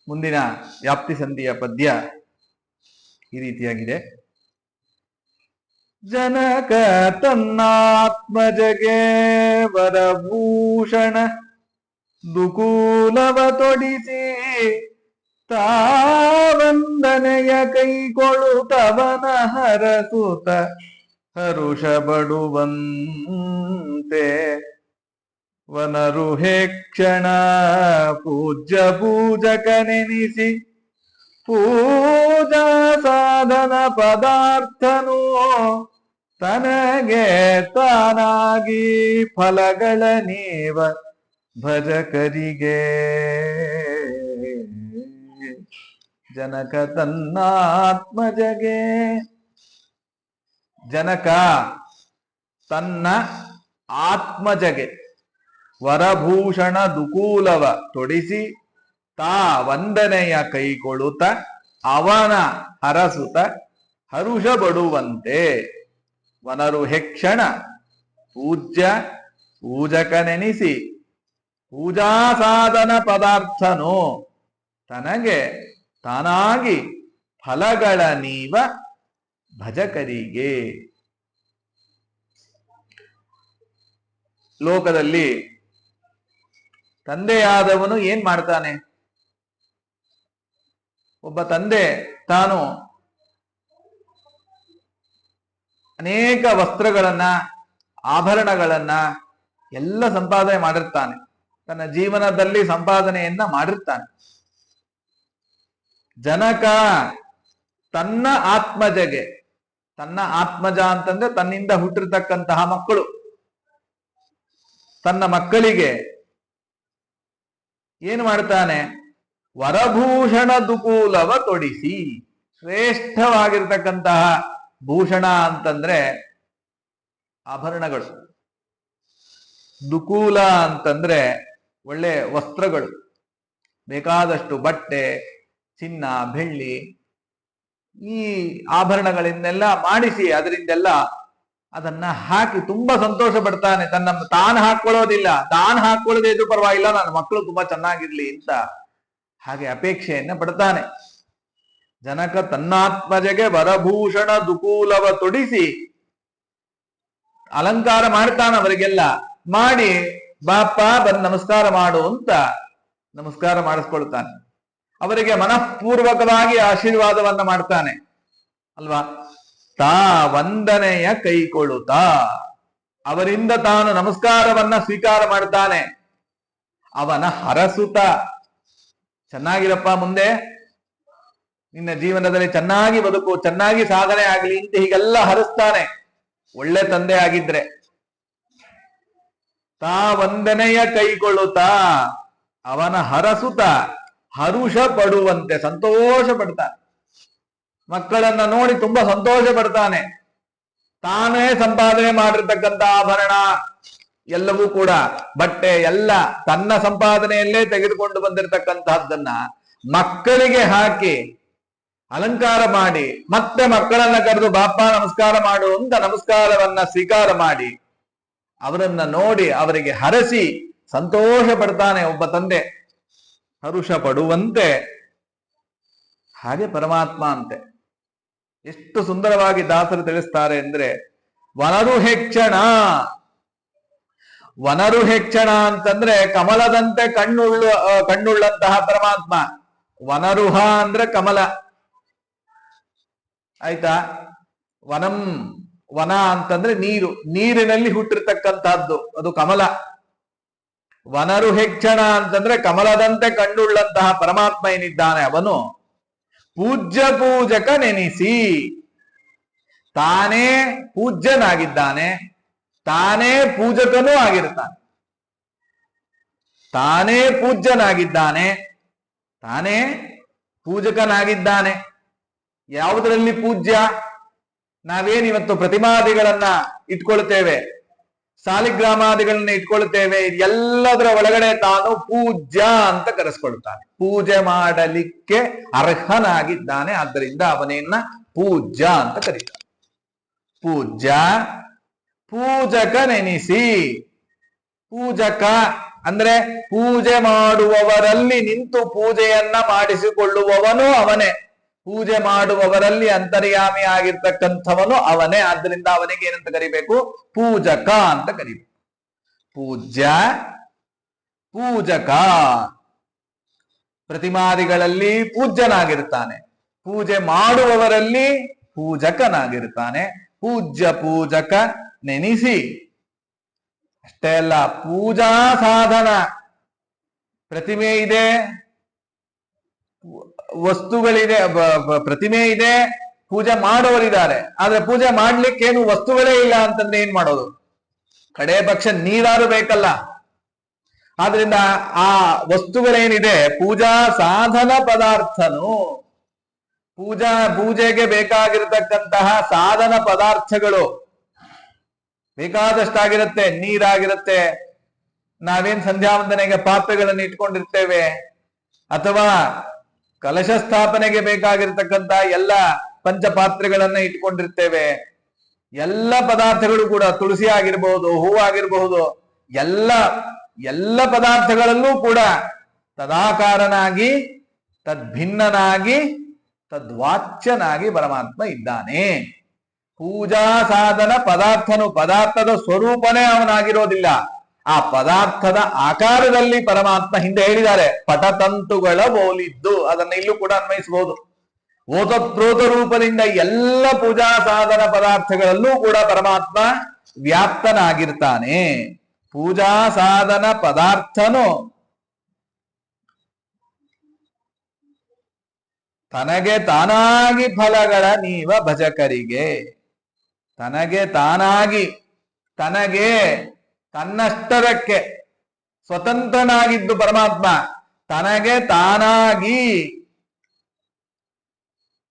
ಮುಂದಿನ ವ್ಯಾಪ್ತಿ ಸಂಧಿಯ ಪದ್ಯ ಈ ರೀತಿಯಾಗಿದೆ. ಜನಕ ತನ್ನಾತ್ಮಜಗೆ ವರಭೂಷಣ ದುಕೂಲವ ತೊಡಿಸಿ ತಾವಂದನೆಯ ಕೈಗೊಳ್ಳುತ್ತವನ ಹರಸುತ ಹರುಷ ಬಡುವಂತೆ ವನರುಹೆ ಕ್ಷಣ ಪೂಜ್ಯ ಪೂಜಕನೆನಿಸಿ ಪೂಜಾ ಸಾಧನ ಪದಾರ್ಥನು ತನಗೆ ತಾನಾಗಿ ಫಲಗಳ ನೀವ ಭಜಕರಿಗೆ. ಜನಕ ತನ್ನಾತ್ಮಜಗೆ, ಜನಕ ತನ್ನ ಆತ್ಮಜಗೆ ವರಭೂಷಣ ದುಕೂಲವ ತೊಡಿಸಿ ತಾ ವಂದನೆಯ ಕೈಗೊಳ್ಳುತ್ತ ಅವನ ಹರಸುತ ಹರುಷ ಬಡುವಂತೆ ವನರು ಹೆಕ್ಷಣ ಪೂಜ್ಯ ಪೂಜಕನೆನಿಸಿ ಪೂಜಾ ಸಾಧನ ಪದಾರ್ಥನು ತನಗೆ ತಾನಾಗಿ ಫಲಗಳ ನೀವ ಭಜಕರಿಗೆ. ಲೋಕದಲ್ಲಿ ತಂದೆಯಾದವನು ಏನ್ ಮಾಡ್ತಾನೆ? ಒಬ್ಬ ತಂದೆ ತಾನು ಅನೇಕ ವಸ್ತ್ರಗಳನ್ನ ಆಭರಣಗಳನ್ನ ಎಲ್ಲ ಸಂಪಾದನೆ ಮಾಡಿರ್ತಾನೆ, ತನ್ನ ಜೀವನದಲ್ಲಿ ಸಂಪಾದನೆಯನ್ನ ಮಾಡಿರ್ತಾನೆ. ಜನಕ ತನ್ನ ಆತ್ಮಜಗೆ, ತನ್ನ ಆತ್ಮಜ ಅಂತಂದ್ರೆ ತನ್ನಿಂದ ಹುಟ್ಟಿರ್ತಕ್ಕಂತಹ ಮಕ್ಕಳು, ತನ್ನ ಮಕ್ಕಳಿಗೆ ಏನು ಮಾಡ್ತಾನೆ? ವರಭೂಷಣ ದುಕೂಲವ ತೊಡಿಸಿ, ಶ್ರೇಷ್ಠವಾಗಿರ್ತಕ್ಕಂತಹ ಭೂಷಣ ಅಂತಂದ್ರೆ ಆಭರಣಗಳು, ದುಕೂಲ ಅಂತಂದ್ರೆ ಒಳ್ಳೆ ವಸ್ತ್ರಗಳು, ಬೇಕಾದಷ್ಟು ಬಟ್ಟೆ, ಚಿನ್ನ, ಬೆಳ್ಳಿ, ಈ ಆಭರಣಗಳಿಂದೆಲ್ಲ ಮಾಡಿಸಿ ಅದರಿಂದೆಲ್ಲ ಅದನ್ನ ಹಾಕಿ ತುಂಬಾ ಸಂತೋಷ ಪಡ್ತಾನೆ. ತಾನು ಹಾಕೊಳ್ಳೋದಿಲ್ಲ, ತಾನು ಹಾಕೊಳ್ಳದೆ ಇದ್ರೂ ಪರವಾಗಿಲ್ಲ, ನನ್ನ ಮಕ್ಕಳು ತುಂಬಾ ಚೆನ್ನಾಗಿರ್ಲಿ ಅಂತ ಹಾಗೆ ಅಪೇಕ್ಷೆಯನ್ನ ಪಡ್ತಾನೆ. ಜನಕ ತನ್ನಾತ್ಮಜಗೆ ವರಭೂಷಣ ದುಕೂಲವ ತೊಡಿಸಿ ಅಲಂಕಾರ ಮಾಡ್ತಾನೆ, ಅವರಿಗೆಲ್ಲ ಮಾಡಿ ಬಾಪ ಬಂದು ನಮಸ್ಕಾರ ಮಾಡು ಅಂತ ನಮಸ್ಕಾರ ಮಾಡಿಸ್ಕೊಳ್ತಾನೆ. ಅವರಿಗೆ ಮನಃಪೂರ್ವಕವಾಗಿ ಆಶೀರ್ವಾದವನ್ನ ಮಾಡ್ತಾನೆ ಅಲ್ವಾ. ತಾ ವಂದನೆಯ ಕೈಕೊಳ್ಳುತ್ತಾ ಅವರಿಂದ ತಾನು ನಮಸ್ಕಾರವನ್ನ ಸ್ವೀಕಾರ ಮಾಡ್ತಾನೆ. ಅವನ ಹರಸುತ, ಚೆನ್ನಾಗಿರಪ್ಪ, ಮುಂದೆ ನಿನ್ನ ಜೀವನದಲ್ಲಿ ಚೆನ್ನಾಗಿ ಬದುಕು, ಚೆನ್ನಾಗಿ ಸಾಧನೆ ಆಗ್ಲಿ ಅಂತ ಹೀಗೆಲ್ಲ ಹರಿಸ್ತಾನೆ, ಒಳ್ಳೆ ತಂದೆ ಆಗಿದ್ರೆ. ತಾ ವಂದನೆಯ ಕೈಕೊಳ್ಳುತ್ತಾ ಅವನ ಹರಸುತ ಹರುಷ ಪಡುವಂತೆ ಸಂತೋಷ ಪಡ್ತಾನೆ. ಮಕ್ಕಳನ್ನ ನೋಡಿ ತುಂಬಾ ಸಂತೋಷ ಪಡ್ತಾನೆ. ತಾನೇ ಸಂಪಾದನೆ ಮಾಡಿರ್ತಕ್ಕಂಥ ಆಭರಣ ಎಲ್ಲವೂ ಕೂಡ, ಬಟ್ಟೆ ಎಲ್ಲ ತನ್ನ ಸಂಪಾದನೆಯಲ್ಲೇ ತೆಗೆದುಕೊಂಡು ಬಂದಿರತಕ್ಕಂತಹದ್ದನ್ನ ಮಕ್ಕಳಿಗೆ ಹಾಕಿ ಅಲಂಕಾರ ಮಾಡಿ ಮತ್ತೆ ಮಕ್ಕಳನ್ನ ಕರೆದು ಬಾಪ ನಮಸ್ಕಾರ ಮಾಡು ಅಂತ ನಮಸ್ಕಾರವನ್ನ ಸ್ವೀಕಾರ ಮಾಡಿ ಅವರನ್ನ ನೋಡಿ ಅವರಿಗೆ ಹರಸಿ ಸಂತೋಷ ಪಡ್ತಾನೆ ಒಬ್ಬ ತಂದೆ. ಹರುಷ ಪಡುವಂತೆ ಹಾಗೆ ಪರಮಾತ್ಮ ಅಂತೆ. ಎಷ್ಟು ಸುಂದರವಾಗಿ ದಾಸರು ತಿಳಿಸ್ತಾರೆ ಅಂದ್ರೆ, ವನರು ಹೆಕ್ಷಣ, ವನರು ಹೆಕ್ಷಣ ಅಂತಂದ್ರೆ ಕಮಲದಂತೆ ಕಣ್ಣುಳ್ಳಂತಹ ಪರಮಾತ್ಮ. ವನರುಹ ಅಂದ್ರೆ ಕಮಲ, ಆಯ್ತಾ. ವನಂ, ವನ ಅಂತಂದ್ರೆ ನೀರು, ನೀರಿನಲ್ಲಿ ಹುಟ್ಟಿರ್ತಕ್ಕಂತಹದ್ದು ಅದು ಕಮಲ. ವನರು ಹೆಕ್ಷಣ ಅಂತಂದ್ರೆ ಕಮಲದಂತೆ ಕಣ್ಣುಳ್ಳಂತಹ ಪರಮಾತ್ಮ ಏನಿದ್ದಾನೆ ಅವನು ಪೂಜ್ಯ ಪೂಜಕ ನೆನೆಸಿ, ತಾನೇ ಪೂಜ್ಯನಾಗಿದ್ದಾನೆ, ತಾನೇ ಪೂಜಕನೂ ಆಗಿರ್ತಾನೆ. ತಾನೇ ಪೂಜ್ಯನಾಗಿದ್ದಾನೆ, ತಾನೇ ಪೂಜಕನಾಗಿದ್ದಾನೆ. ಯಾವುದರಲ್ಲಿ ಪೂಜ್ಯ? ನಾವೇನಿವತ್ತು ಪ್ರತಿಮಾದಿಗಳನ್ನ ಇಟ್ಕೊಳ್ತೇವೆ, ಸಾಲಿಗ್ರಾಮಾದಿಗಳನ್ನ ಇಟ್ಕೊಳ್ತೇವೆ, ಎಲ್ಲದರ ಒಳಗಡೆ ತಾನು ಪೂಜ್ಯ ಅಂತ ಕರೆಸ್ಕೊಳ್ತಾನೆ. ಪೂಜೆ ಮಾಡಲಿಕ್ಕೆ ಅರ್ಹನಾಗಿದ್ದಾನೆ, ಆದ್ದರಿಂದ ಅವನೇನ್ನ ಪೂಜ್ಯ ಅಂತ ಕರೀತಾನೆ. ಪೂಜ್ಯ ಪೂಜಕ ನೆನೆಸಿ, ಪೂಜಕ ಅಂದ್ರೆ ಪೂಜೆ ಮಾಡುವವರಲ್ಲಿ ನಿಂತು ಪೂಜೆಯನ್ನ ಮಾಡಿಸಿಕೊಳ್ಳುವವನು ಅವನೇ. ಪೂಜೆ ಮಾಡುವವರಲ್ಲಿ ಅಂತರ್ಯಾಮಿ ಆಗಿರ್ತಕ್ಕಂಥವನು ಅವನೇ. ಆದ್ದರಿಂದ ಅವನಿಗೆ ಏನಂತ ಕರಿಬೇಕು? ಪೂಜಕ ಅಂತ ಕರಿಬೇಕು. ಪೂಜ್ಯ, ಪೂಜಕ. ಪ್ರತಿಮಾದಿಗಳಲ್ಲಿ ಪೂಜ್ಯನಾಗಿರ್ತಾನೆ, ಪೂಜೆ ಮಾಡುವವರಲ್ಲಿ ಪೂಜಕನಾಗಿರ್ತಾನೆ. ಪೂಜ್ಯ ಪೂಜಕ ನೆನೆಸಿ. ಅಷ್ಟೇ ಅಲ್ಲ, ಪೂಜಾ ಸಾಧನ. ಪ್ರತಿಮೆ ಇದೆ, ವಸ್ತುಗಳಿದೆ, ಪ್ರತಿಮೆ ಇದೆ, ಪೂಜೆ ಮಾಡೋರಿದ್ದಾರೆ. ಆದ್ರೆ ಪೂಜೆ ಮಾಡ್ಲಿಕ್ಕೇನು ವಸ್ತುಗಳೇ ಇಲ್ಲ ಅಂತಂದ್ರೆ ಏನ್ ಮಾಡೋದು? ಕಡೆ ಪಕ್ಷ ನೀರಾರು ಬೇಕಲ್ಲ. ಆದ್ರಿಂದ ಆ ವಸ್ತುಗಳೇನಿದೆ, ಪೂಜಾ ಸಾಧನ ಪದಾರ್ಥನು, ಪೂಜೆಗೆ ಬೇಕಾಗಿರತಕ್ಕಂತಹ ಸಾಧನ ಪದಾರ್ಥಗಳು ಬೇಕಾದಷ್ಟಾಗಿರುತ್ತೆ. ನೀರಾಗಿರುತ್ತೆ, ನಾವೇನ್ ಸಂಧ್ಯಾ ವಂದನೆಗೆ ಪಾತ್ರೆಗಳನ್ನು ಇಟ್ಕೊಂಡಿರ್ತೇವೆ, ಅಥವಾ ಕಲಶ ಸ್ಥಾಪನೆಗೆ ಬೇಕಾಗಿರ್ತಕ್ಕಂತ ಎಲ್ಲ ಪಂಚಪಾತ್ರೆಗಳನ್ನ ಇಟ್ಕೊಂಡಿರ್ತೇವೆ. ಎಲ್ಲ ಪದಾರ್ಥಗಳು ಕೂಡ, ತುಳಸಿ ಆಗಿರಬಹುದು, ಹೂವಾಗಿರಬಹುದು, ಎಲ್ಲ ಪದಾರ್ಥಗಳಲ್ಲೂ ಕೂಡ ತದಾಕಾರನಾಗಿ, ತದ್ಭಿನ್ನನಾಗಿ, ತದ್ವಾಚ್ಯನಾಗಿ ಪರಮಾತ್ಮ ಇದ್ದಾನೆ. ಪೂಜಾ ಸಾಧನ ಪದಾರ್ಥನು, ಪದಾರ್ಥದ ಸ್ವರೂಪನೇ ಅವನಾಗಿರೋದಿಲ್ಲ, ಆ ಪದಾರ್ಥದ ಆಕಾರದಲ್ಲಿ ಪರಮಾತ್ಮ. ಹಿಂದೆ ಹೇಳಿದ್ದಾರೆ, ಪಟತಂತುಗಳ ಬೋಲಿದ್ದು. ಅದನ್ನ ಇಲ್ಲೂ ಕೂಡ ಅನ್ವಯಿಸಬಹುದು. ಓತಪ್ರೋತ ರೂಪದಿಂದ ಎಲ್ಲ ಪೂಜಾ ಸಾಧನ ಪದಾರ್ಥಗಳಲ್ಲೂ ಕೂಡ ಪರಮಾತ್ಮ ವ್ಯಾಪ್ತನಾಗಿರ್ತಾನೆ. ಪೂಜಾ ಸಾಧನ ಪದಾರ್ಥನು ತನಗೆ ತಾನಾಗಿ ಫಲಗಳ ನೀವ ಭಜಕರಿಗೆ. ತನಗೆ ತಾನಾಗಿ, ತನಗೆ ತನ್ನಷ್ಟರಕ್ಕೆ ಸ್ವತಂತ್ರನಾಗಿದ್ದು ಪರಮಾತ್ಮ. ತನಗೆ ತಾನಾಗಿ,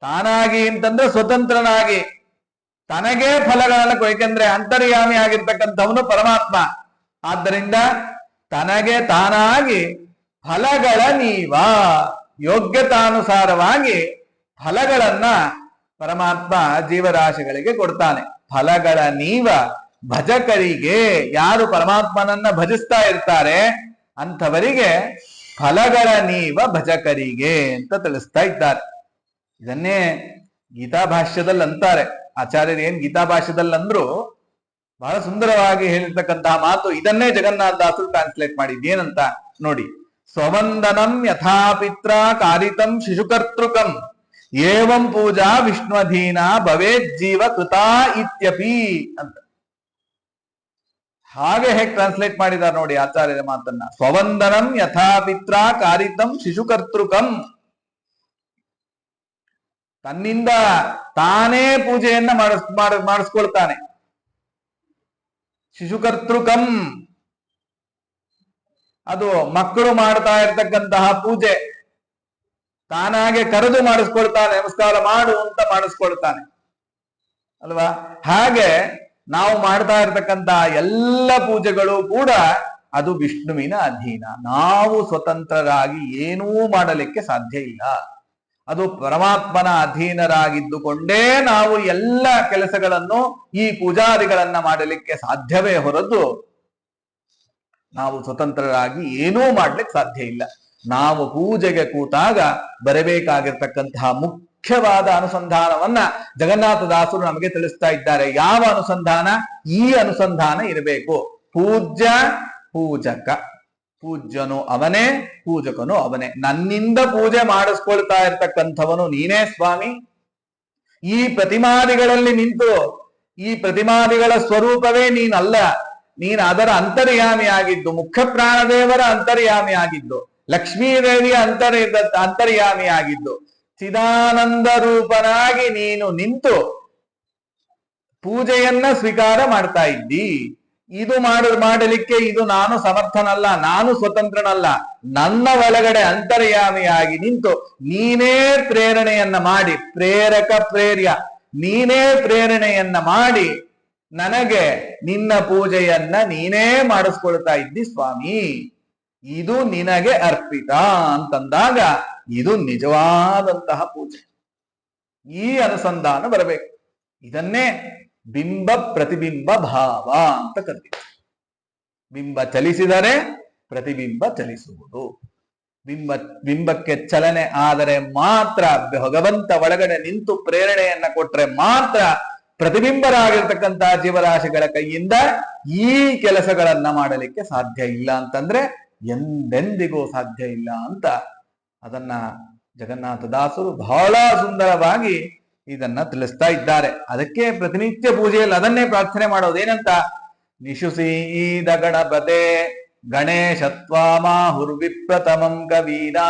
ತಾನಾಗಿ ಅಂತಂದ್ರೆ ಸ್ವತಂತ್ರನಾಗಿ, ತನಗೇ ಫಲಗಳನ್ನು, ಏಕೆಂದ್ರೆ ಅಂತರ್ಯಾಮಿ ಆಗಿರ್ತಕ್ಕಂಥವನು ಪರಮಾತ್ಮ. ಆದ್ದರಿಂದ ತನಗೆ ತಾನಾಗಿ ಫಲಗಳ ನೀವ, ಯೋಗ್ಯತಾನುಸಾರವಾಗಿ ಫಲಗಳನ್ನ ಪರಮಾತ್ಮ ಜೀವರಾಶಿಗಳಿಗೆ ಕೊಡ್ತಾನೆ. ಫಲಗಳ ನೀವ ಭಜಕರಿಗೆ, ಯಾರು ಪರಮಾತ್ಮನನ್ನ ಭಜಿಸ್ತಾ ಇರ್ತಾರೆ ಅಂಥವರಿಗೆ ಫಲಗಳ ನೀವ ಭಜಕರಿಗೆ ಅಂತ ತಿಳಿಸ್ತಾ ಇದ್ದಾರೆ. ಇದನ್ನೇ ಗೀತಾಭಾಷ್ಯದಲ್ಲಿ ಅಂತಾರೆ ಆಚಾರ್ಯರು. ಏನ್ ಗೀತಾಭಾಷ್ಯದಲ್ಲಿ ಅಂದ್ರು, ಬಹಳ ಸುಂದರವಾಗಿ ಹೇಳಿರ್ತಕ್ಕಂತಹ ಮಾತು. ಇದನ್ನೇ ಜಗನ್ನಾಥ ದಾಸರು ಟ್ರಾನ್ಸ್ಲೇಟ್ ಮಾಡಿದ್ದೇನಂತ ನೋಡಿ. ಸ್ವವಂದನಂ ಯಥಾಪಿತ್ರ ಕಾರಿತಂ ಶಿಶುಕರ್ತೃಕಂ ಏವಂ ಪೂಜಾ ವಿಷ್ಣುಧೀನ ಭವೇತ್ ಜೀವ ಕೃತಾ ಇತ್ಯಪಿ ಅಂತ. ಹಾಗೆ ಹೇಗೆ ಟ್ರಾನ್ಸ್ಲೇಟ್ ಮಾಡಿದ್ದಾರೆ ನೋಡಿ ಆಚಾರ್ಯರ ಮಾತನ್ನ. ಸ್ವವಂದನಂ ಯಥಾಪಿತ್ರ ಕಾರಿತಂ ಶಿಶುಕರ್ತೃಕಂ. ತನ್ನಿಂದ ತಾನೇ ಪೂಜೆಯನ್ನ ಮಾಡಿಸ್ಕೊಳ್ತಾನೆ. ಶಿಶುಕರ್ತೃಕಂ, ಅದು ಮಕ್ಕಳು ಮಾಡ್ತಾ ಇರ್ತಕ್ಕಂತಹ ಪೂಜೆ. ತಾನಾಗೆ ಕರೆದು ಮಾಡಿಸ್ಕೊಳ್ತಾನೆ, ನಮಸ್ಕಾರ ಮಾಡು ಅಂತ ಮಾಡಿಸ್ಕೊಳ್ತಾನೆ ಅಲ್ವಾ. ಹಾಗೆ ನಾವು ಮಾಡ್ತಾ ಇರ್ತಕ್ಕಂತಹ ಎಲ್ಲ ಪೂಜೆಗಳು ಕೂಡ ಅದು ವಿಷ್ಣುವಿನ ಅಧೀನ. ನಾವು ಸ್ವತಂತ್ರರಾಗಿ ಏನೂ ಮಾಡಲಿಕ್ಕೆ ಸಾಧ್ಯ ಇಲ್ಲ. ಅದು ಪರಮಾತ್ಮನ ಅಧೀನರಾಗಿದ್ದುಕೊಂಡೇ ನಾವು ಎಲ್ಲ ಕೆಲಸಗಳನ್ನು, ಈ ಪೂಜಾದಿಗಳನ್ನ ಮಾಡಲಿಕ್ಕೆ ಸಾಧ್ಯವೇ ಹೊರತು ನಾವು ಸ್ವತಂತ್ರರಾಗಿ ಏನೂ ಮಾಡ್ಲಿಕ್ಕೆ ಸಾಧ್ಯ ಇಲ್ಲ. ನಾವು ಪೂಜೆಗೆ ಕೂತಾಗ ಬರಬೇಕಾಗಿರ್ತಕ್ಕಂತಹ ಮುಖ್ಯವಾದ ಅನುಸಂಧಾನವನ್ನ ಜಗನ್ನಾಥದಾಸರು ನಮಗೆ ತಿಳಿಸ್ತಾ ಇದ್ದಾರೆ. ಯಾವ ಅನುಸಂಧಾನ? ಈ ಅನುಸಂಧಾನ ಇರಬೇಕು. ಪೂಜ್ಯ ಪೂಜಕ, ಪೂಜ್ಯನು ಅವನೇ, ಪೂಜಕನು ಅವನೇ. ನನ್ನಿಂದ ಪೂಜೆ ಮಾಡಿಸ್ಕೊಳ್ತಾ ಇರ್ತಕ್ಕಂಥವನು ನೀನೇ ಸ್ವಾಮಿ. ಈ ಪ್ರತಿಮಾದಿಗಳಲ್ಲಿ ನಿಂತು, ಈ ಪ್ರತಿಮಾದಿಗಳ ಸ್ವರೂಪವೇ ನೀನಲ್ಲ, ನೀನು ಅದರ ಅಂತರ್ಯಾಮಿಯಾಗಿದ್ದು, ಮುಖ್ಯ ಪ್ರಾಣದೇವರ ಅಂತರ್ಯಾಮಿಯಾಗಿದ್ದು, ಲಕ್ಷ್ಮೀದೇವಿಯ ಅಂತರ್ಯಾಮಿಯಾಗಿದ್ದು, ಚಿದಾನಂದ ರೂಪನಾಗಿ ನೀನು ನಿಂತು ಪೂಜೆಯನ್ನ ಸ್ವೀಕಾರ ಮಾಡ್ತಾ ಇದ್ದಿ. ಇದು ಮಾಡಲಿಕ್ಕೆ ಇದು ನಾನು ಸಮರ್ಥನಲ್ಲ, ನಾನು ಸ್ವತಂತ್ರನಲ್ಲ. ನನ್ನ ಒಳಗಡೆ ಅಂತರ್ಯಾಮಿಯಾಗಿ ನಿಂತು ನೀನೇ ಪ್ರೇರಣೆಯನ್ನ ಮಾಡಿ, ಪ್ರೇರಕ ಪ್ರೇರ್ಯ, ನೀನೇ ಪ್ರೇರಣೆಯನ್ನ ಮಾಡಿ ನನಗೆ ನಿನ್ನ ಪೂಜೆಯನ್ನ ನೀನೇ ಮಾಡಿಸ್ಕೊಳ್ತಾ ಇದ್ದಿ ಸ್ವಾಮಿ. ಇದು ನಿನಗೆ ಅರ್ಪಿತ ಅಂತಂದಾಗ ಇದು ನಿಜವಾದಂತಹ ಪೂಜೆ. ಈ ಅನುಸಂಧಾನ ಬರಬೇಕು. ಇದನ್ನೇ ಬಿಂಬ ಪ್ರತಿಬಿಂಬ ಭಾವ ಅಂತ ಕರಿತೀವಿ. ಬಿಂಬ ಚಲಿಸಿದರೆ ಪ್ರತಿಬಿಂಬ ಚಲಿಸುವುದು. ಬಿಂಬಕ್ಕೆ ಚಲನೆ ಆದರೆ ಮಾತ್ರ, ಭಗವಂತ ಒಳಗಡೆ ನಿಂತು ಪ್ರೇರಣೆಯನ್ನ ಕೊಟ್ರೆ ಮಾತ್ರ ಪ್ರತಿಬಿಂಬರಾಗಿರ್ತಕ್ಕಂತಹ ಜೀವರಾಶಿಗಳ ಕೈಯಿಂದ ಈ ಕೆಲಸಗಳನ್ನ ಮಾಡಲಿಕ್ಕೆ ಸಾಧ್ಯ ಇಲ್ಲ ಅಂತಂದ್ರೆ ಎಂದೆಂದಿಗೂ ಸಾಧ್ಯ ಇಲ್ಲ ಅಂತ ಅದನ್ನ ಜಗನ್ನಾಥದಾಸರು ಬಹಳ ಸುಂದರವಾಗಿ ಇದನ್ನ ತಿಳಿಸ್ತಾ ಇದ್ದಾರೆ. ಅದಕ್ಕೆ ಪ್ರತಿನಿತ್ಯ ಪೂಜೆಯಲ್ಲಿ ಅದನ್ನೇ ಪ್ರಾರ್ಥನೆ ಮಾಡೋದು. ಏನಂತ? ನಿಶುಸೀದ ಗಣಪತೆ ಗಣೇಶತ್ವಾಮಾಹುರ್ವಿಪ್ರತಮಂ ಕವೀನಾ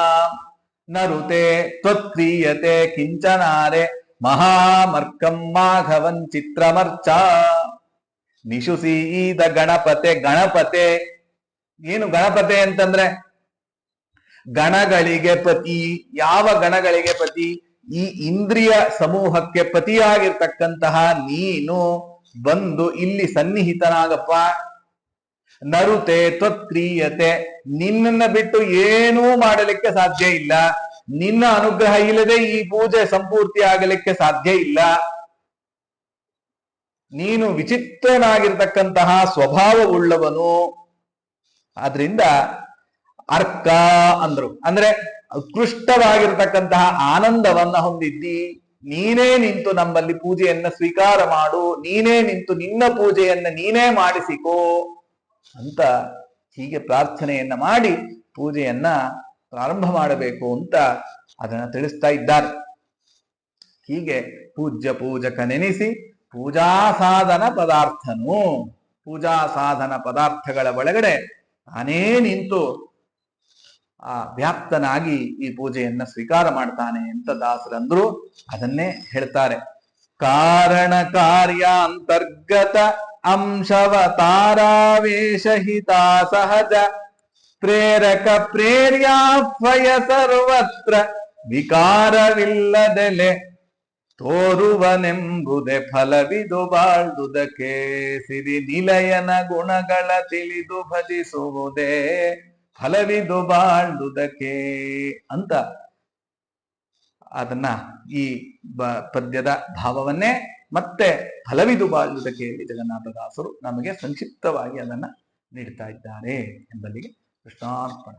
ನರುತೆ ತ್ವತ್ಕ್ರಿಯತೆ ಕಿಂಚನಾರೆ ಮಹಾಮರ್ಕಂ ಮಾಘವನ್ ಚಿತ್ರಮರ್ಚ. ನಿಶುಸೀದ ಗಣಪತೆ, ಗಣಪತೆ ಏನು ಗಣಪತೆ ಅಂತಂದ್ರೆ ಗಣಗಳಿಗೆ ಪತಿ. ಯಾವ ಗಣಗಳಿಗೆ ಪತಿ? ಈ ಇಂದ್ರಿಯ ಸಮೂಹಕ್ಕೆ ಪತಿಯಾಗಿರ್ತಕ್ಕಂತಹ ನೀನು ಬಂದು ಇಲ್ಲಿ ಸನ್ನಿಹಿತನಾಗಪ್ಪ. ನರುತೆ ತ್ವತ್ಕ್ರಿಯತೆ, ನಿನ್ನನ್ನ ಬಿಟ್ಟು ಏನೂ ಮಾಡಲಿಕ್ಕೆ ಸಾಧ್ಯ ಇಲ್ಲ. ನಿನ್ನ ಅನುಗ್ರಹ ಇಲ್ಲದೆ ಈ ಪೂಜೆ ಸಂಪೂರ್ತಿ ಆಗಲಿಕ್ಕೆ ಸಾಧ್ಯ ಇಲ್ಲ. ನೀನು ವಿಚಿತ್ರನಾಗಿರ್ತಕ್ಕಂತಹ ಸ್ವಭಾವವುಳ್ಳವನು. ಆದ್ರಿಂದ ಅರ್ಕ ಅಂದ್ರು, ಅಂದ್ರೆ ಉತ್ಕೃಷ್ಟವಾಗಿರ್ತಕ್ಕಂತಹ ಆನಂದವನ್ನ ಹೊಂದಿದ್ದಿ. ನೀನೇ ನಿಂತು ನಮ್ಮಲ್ಲಿ ಪೂಜೆಯನ್ನ ಸ್ವೀಕಾರ ಮಾಡು, ನೀನೇ ನಿಂತು ನಿನ್ನ ಪೂಜೆಯನ್ನ ನೀನೇ ಮಾಡಿಸಿಕೋ ಅಂತ ಹೀಗೆ ಪ್ರಾರ್ಥನೆಯನ್ನ ಮಾಡಿ ಪೂಜೆಯನ್ನ ಪ್ರಾರಂಭ ಮಾಡಬೇಕು ಅಂತ ಅದನ್ನ ತಿಳಿಸ್ತಾ ಇದ್ದಾರೆ. ಹೀಗೆ ಪೂಜ್ಯ ಪೂಜಕ ನೆನೆಸಿ ಪೂಜಾ ಸಾಧನ ಪದಾರ್ಥನು, ಪೂಜಾ ಸಾಧನ ಪದಾರ್ಥಗಳ ಒಳಗಡೆ ತಾನೇ ನಿಂತು ಆ ವ್ಯಾಪ್ತನಾಗಿ ಈ ಪೂಜೆಯನ್ನ ಸ್ವೀಕಾರ ಮಾಡ್ತಾನೆ ಅಂತ ದಾಸರಂದ್ರು. ಅದನ್ನೇ ಹೇಳ್ತಾರೆ. ಕಾರಣ ಕಾರ್ಯಾಂತರ್ಗತ ಅಂಶವತಾರಾವೇಶಹಿತ ಸಹಜ ಪ್ರೇರಕ ಪ್ರೇರ್ಯಾಫಯ ಸರ್ವತ್ರ ವಿಕಾರವಿಲ್ಲದೆಲೆ ತೋರುವನೆಂಬುದೇ ಫಲವಿದು ಬಾಳ್ದುದಕ್ಕೆ ಸಿರಿ ನಿಲಯನ ಗುಣಗಳ ತಿಳಿದು ಭಜಿಸುವುದೇ ಫಲವಿದು ಬಾಳ್ದುದಕ್ಕೆ ಅಂತ ಅದನ್ನ ಈ ಪದ್ಯದ ಭಾವವನ್ನೇ ಮತ್ತೆ ಫಲವಿದು ಬಾಳ್ದುದಕ್ಕೆಯಲ್ಲಿ ಜಗನ್ನಾಥದಾಸರು ನಮಗೆ ಸಂಕ್ಷಿಪ್ತವಾಗಿ ಅದನ್ನ ನೀಡ್ತಾ ಇದ್ದಾರೆ ಎಂಬಲ್ಲಿಗೆ ಕೃಷ್ಣಾರ್ಪಣ.